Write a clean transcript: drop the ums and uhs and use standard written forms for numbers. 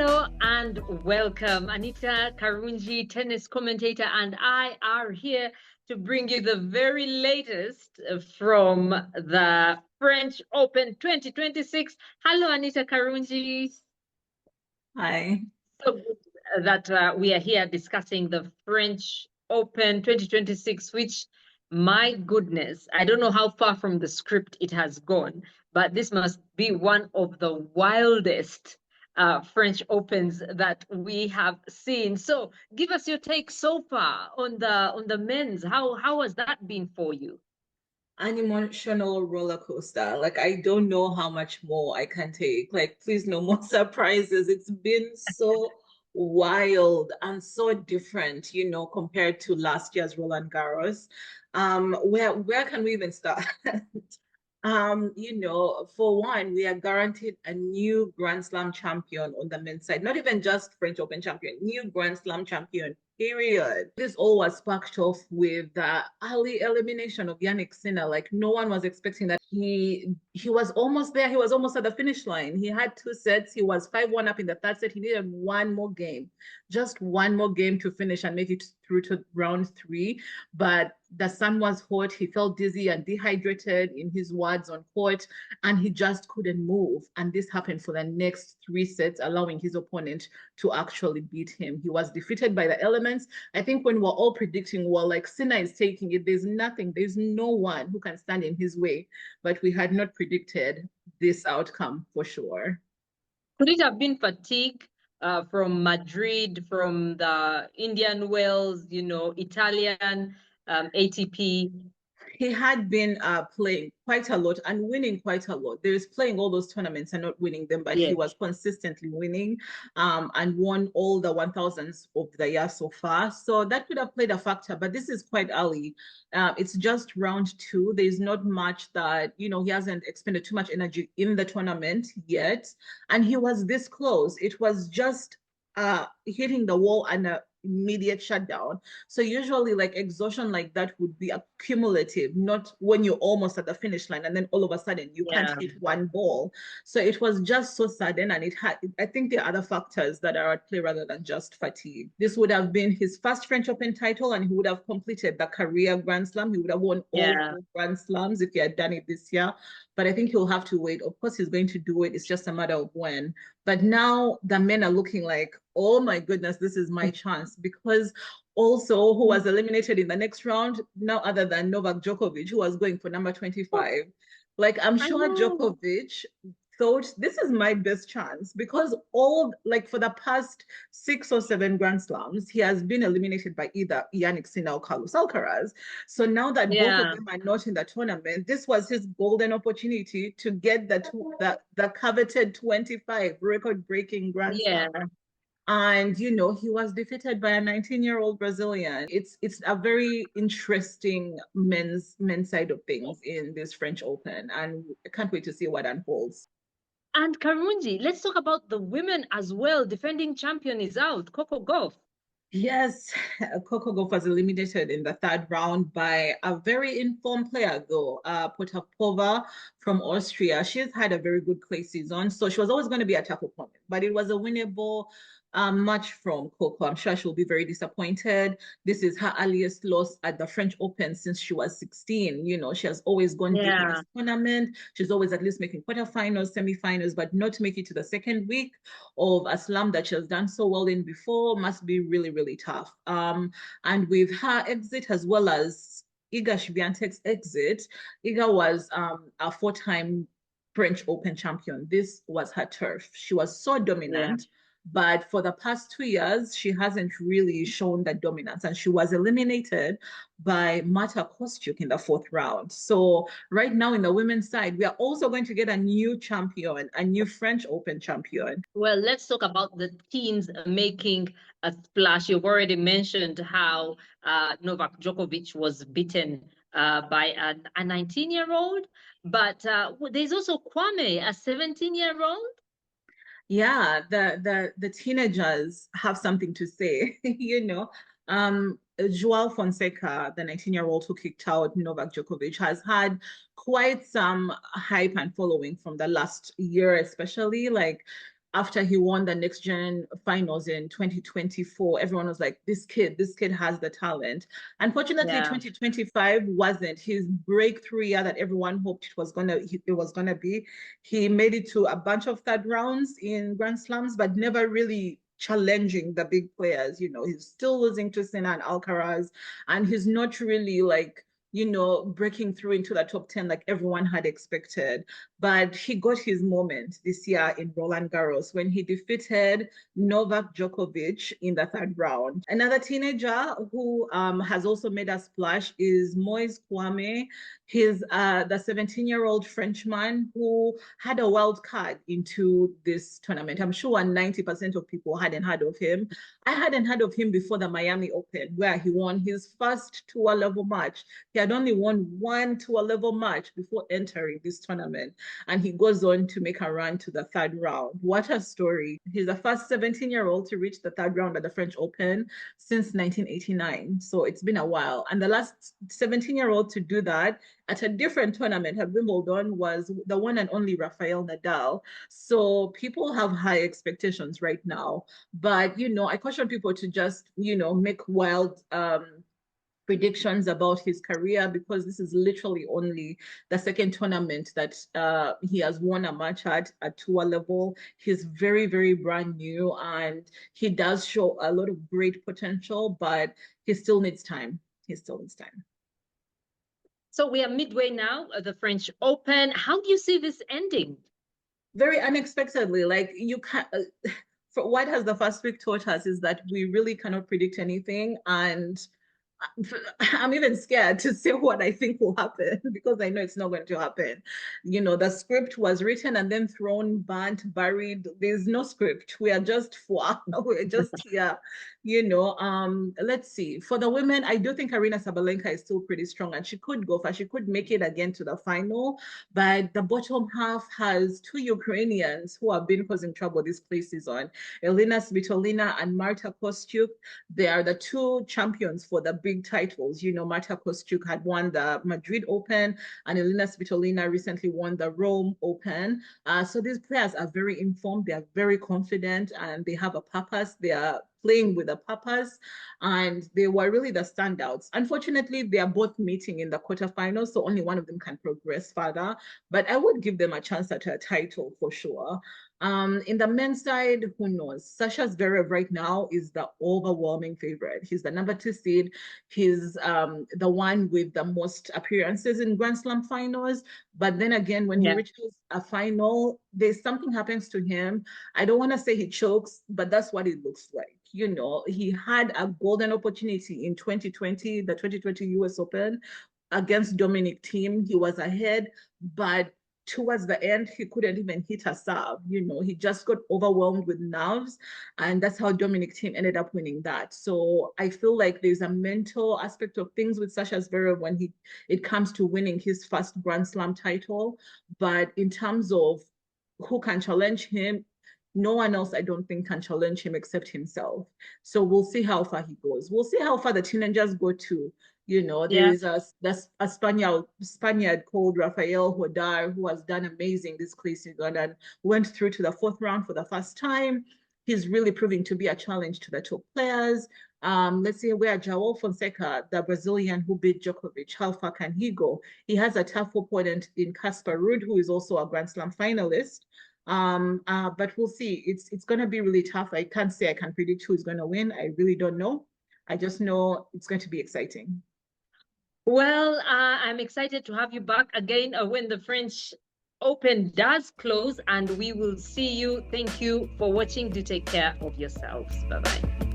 Hello and welcome. Anita Karungi, tennis commentator, and I are here to bring you the very latest from the French Open 2026. Hello, Anita Karungi. Hi. So good that we are here discussing the French Open 2026, which, my goodness, I don't know how far from the script it has gone, but this must be one of the wildest French Opens that we have seen. So, give us your take so far on the men's. How has that been for you? An emotional roller coaster. Like, I don't know how much more I can take. Like, please, no more surprises. It's been so wild and so different, compared to last year's Roland Garros. Where can we even start? For one, we are guaranteed a new Grand Slam champion on the men's side, not even just French Open champion, new Grand Slam champion, period. This all was sparked off with the early elimination of Yannick Sinner. Like, no one was expecting that. He was almost there. He was almost at the finish line. He had two sets. He was 5-1 up in the third set. He needed one more game, just one more game to finish and make it through to round three. But the sun was hot. He felt dizzy and dehydrated, in his words, on court, and he just couldn't move. And this happened for the next three sets, allowing his opponent to actually beat him. He was defeated by the elements. I think when we're all predicting, well, like, Sinner is taking it, there's no one who can stand in his way. But we had not predicted this outcome for sure. Could it have been fatigue from Madrid, from the Indian Wells, Italian ATP? He had been playing quite a lot and winning quite a lot. There is playing all those tournaments and not winning them, but he Yes. was consistently winning and won all the 1000s of the year so far. So that could have played a factor, but this is quite early. It's just round two. There's not much that, he hasn't expended too much energy in the tournament yet. And he was this close. It was just hitting the wall and immediate shutdown. So usually, like, exhaustion like that would be accumulative, not when you're almost at the finish line and then all of a sudden you can't hit one ball. So it was just so sudden, and I think there are other factors that are at play rather than just fatigue. This would have been his first French Open title, and he would have completed the career Grand Slam. He would have won all four Grand Slams if he had done it this year. But I think he'll have to wait. Of course, he's going to do it. It's just a matter of when. But now the men are looking like, oh my goodness, this is my chance. Because also, who was eliminated in the next round, now other than Novak Djokovic, who was going for number 25. Like, I'm sure Djokovic thought, this is my best chance, because for the past 6 or 7 Grand Slams, he has been eliminated by either Yannick Sinner or Carlos Alcaraz. So now that both of them are not in the tournament, this was his golden opportunity to get the coveted 25 record-breaking Grand Slam. And he was defeated by a 19-year-old Brazilian. It's a very interesting men's side of things in this French Open, and I can't wait to see what unfolds. And Karungi, let's talk about the women as well. Defending champion is out, Coco Gauff. Yes, Coco Gauff was eliminated in the third round by a very informed player, though, Potapova from Austria. She's had a very good clay season, so she was always going to be a tough opponent, but it was a winnable match from Coco. I'm sure she'll be very disappointed. This is her earliest loss at the French Open since she was 16. She has always gone deep in this tournament. She's always at least making quarterfinals, semifinals, but not to make it to the second week of a slam that she has done so well in before must be really, really tough. And with her exit, as well as Iga Swiatek's exit, Iga was a 4-time French Open champion. This was her turf. She was so dominant. But for the past 2 years, she hasn't really shown that dominance, and she was eliminated by Marta Kostyuk in the 4th round. So right now in the women's side, we are also going to get a new champion, a new French Open champion. Well, let's talk about the teams making a splash. You've already mentioned how Novak Djokovic was beaten by a 19-year-old, but there's also Kwame, a 17-year-old. Yeah, the teenagers have something to say. Joao Fonseca, the 19-year-old who kicked out Novak Djokovic, has had quite some hype and following from the last year, especially. Like, after he won the next gen finals in 2024, everyone was like, this kid has the talent. Unfortunately, Yeah. 2025 wasn't his breakthrough year that everyone hoped it was gonna be. He made it to a bunch of third rounds in Grand Slams, but never really challenging the big players. You know, he's still losing to Sinner and Alcaraz, and he's not really like, you know, breaking through into the top 10 like everyone had expected. But he got his moment this year in Roland Garros when he defeated Novak Djokovic in the third round. Another teenager who has also made a splash is Moise Kwame. He's the 17-year-old Frenchman who had a wild card into this tournament. I'm sure 90% of people hadn't heard of him. I hadn't heard of him before the Miami Open, where he won his first tour level match. He had only won one tour level match before entering this tournament. And he goes on to make a run to the third round. What a story. He's the first 17-year-old to reach the third round at the French Open since 1989. So it's been a while. And the last 17-year-old to do that at a different tournament at Wimbledon was the one and only Rafael Nadal. So people have high expectations right now. But, you know, I caution people to just, you know, make wild predictions about his career, because this is literally only the second tournament that he has won a match at tour level. He's very, very brand new, and he does show a lot of great potential, but he still needs time. He still needs time. So we are midway now at the French Open. How do you see this ending? Very unexpectedly. Like, you can't for what has the first week taught us is that we really cannot predict anything, and I'm even scared to say what I think will happen because I know it's not going to happen. You know, the script was written and then thrown, burnt, buried. There's no script. We are just we're just here. You know, let's see. For the women, I do think Aryna Sabalenka is still pretty strong, and she could go far. She could make it again to the final, but the bottom half has two Ukrainians who have been causing trouble this play season. Elena Svitolina and Marta Kostyuk. They are the two champions for the big titles. You know, Marta Kostyuk had won the Madrid Open, and Elena Svitolina recently won the Rome Open. So these players are very informed, they are very confident, and they have a purpose. They are playing with a purpose, and they were really the standouts. Unfortunately, they are both meeting in the quarterfinals, so only one of them can progress further, but I would give them a chance at a title for sure. In the men's side, who knows? Sasha Zverev right now is the overwhelming favorite. He's the number 2 seed. He's the one with the most appearances in Grand Slam finals. But then again, when he reaches a final, there's something happens to him. I don't want to say he chokes, but that's what it looks like. You know, he had a golden opportunity in 2020, the 2020 US Open against Dominic Thiem. He was ahead, but towards the end, he couldn't even hit a serve. You know, he just got overwhelmed with nerves, and that's how Dominic Thiem ended up winning that. So I feel like there's a mental aspect of things with Sasha Zverev when it comes to winning his first Grand Slam title. But in terms of who can challenge him, no one else, I don't think, can challenge him except himself. So we'll see how far he goes. We'll see how far the teenagers go too. You know, there is a Spaniard called Rafael Hodar who has done amazing this clay season and went through to the 4th round for the first time. He's really proving to be a challenge to the top players. Let's see where João Fonseca, the Brazilian who beat Djokovic, how far can he go? He has a tough opponent in Casper Ruud, who is also a Grand Slam finalist. But we'll see. It's going to be really tough. I can't say I can predict who's going to win. I really don't know. I just know it's going to be exciting. Well, I'm excited to have you back again when the French Open does close, and we will see you. Thank you for watching. Do take care of yourselves. Bye-bye.